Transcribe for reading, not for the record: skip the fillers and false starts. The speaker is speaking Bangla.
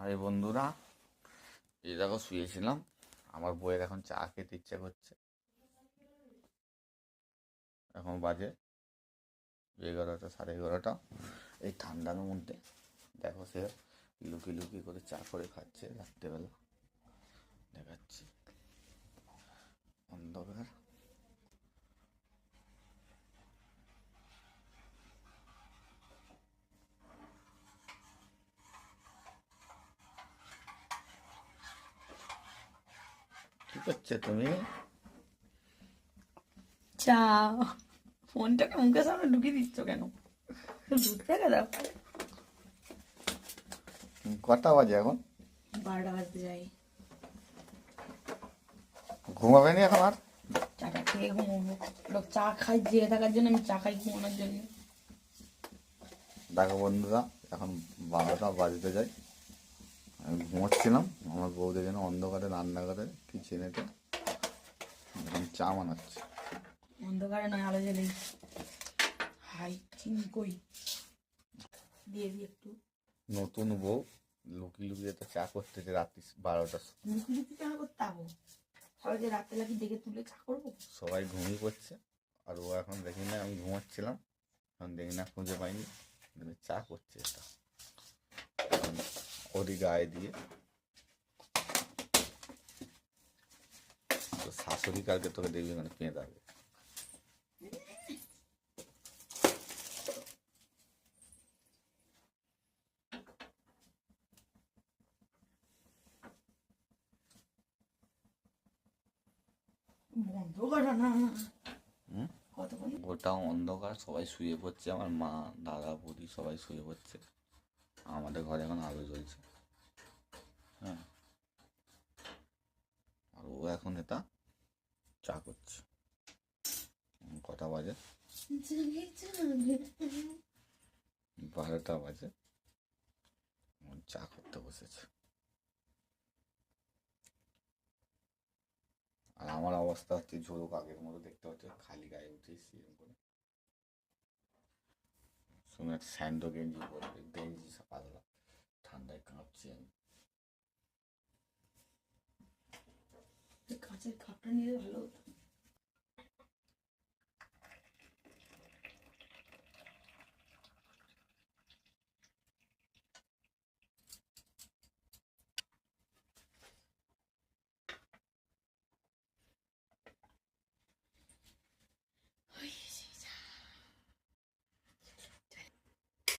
আরে বন্ধুরা, এই দেখো শুয়েছিলাম। আমার বইয়ের এখন চা খেতে ইচ্ছে করছে। এখন বাজে 11টা, 11:30। এই ঠান্ডার মধ্যে দেখো সে লুকি লুকি করে চা করে খাচ্ছে রাত্রেবেলা। দেখাচ্ছি, অন্ধকার। কি করছে তুমি? চা। ফোনটাকে মুখের সামনে ঢুকিয়ে দিচ্ছ কেন? দূর থেকে দাও। কটা বাজে এখন? 12টা বাজতে যাই। ঘুমাবে নি এখন আর? চাটা খেয়ে ঘুমোবো। লোক চা খাই জেগে থাকার জন্য, আমি চা খাই ঘুমানোর জন্য। দেখো বন্ধুরা, এখন 12টা বাজতে যাই। আমি ঘুমোচ্ছিলাম, আমার বউদের যেন অন্ধকারে রান্নাঘরে কিচেনেতে এখন চা বানাচ্ছে। অন্ধকারে নয়, আলো জ্বেলেই। হাই চিনকই দিয়ে দিই একটু। নতুন বউ লুকি লুকিয়ে তো চা করতেছে রাত্রি 12টার সময়। লুকি লুকি চা করতে যাবো? সবাই যে রাত্রে লাগি ডেকে তুলে চা করবো? সবাই ঘুমিয়ে পড়ছে, আর ও এখন দেখি না, আমি ঘুমাচ্ছিলাম, এখন দেখি না, খুঁজে পাইনি, চা করছে এটা এখন ওরই গায়ে দিয়ে। তো শাশুড়ি কালকে তোকে দেখবি মানে পেয়ে যাবে। বন্ধ করো না। কতক্ষণ? ওটা অন্ধকার, সবাই শুয়ে পড়ছে, আমার মা, দাদা, বৌদি সবাই শুয়ে পড়ছে। আমাদের ঘরে এখন আলো জ্বলছে। হ্যাঁ, আর ও এখন এটা চা করছে। কটা বাজে? 12টা বাজে, চা করতে বসেছে। আর আমার অবস্থা হচ্ছে ঝোড়ো কাকের মতো, দেখতে হচ্ছে খালি গায়ে উঠেছি এরকম করে। শুনে একটা স্যান্ডো গেঞ্জি পরবে, গেঞ্জি পাতলা, ঠান্ডায় কাঁপছি আমি। কাঁচের কাপটা নিলে ভালো হতো।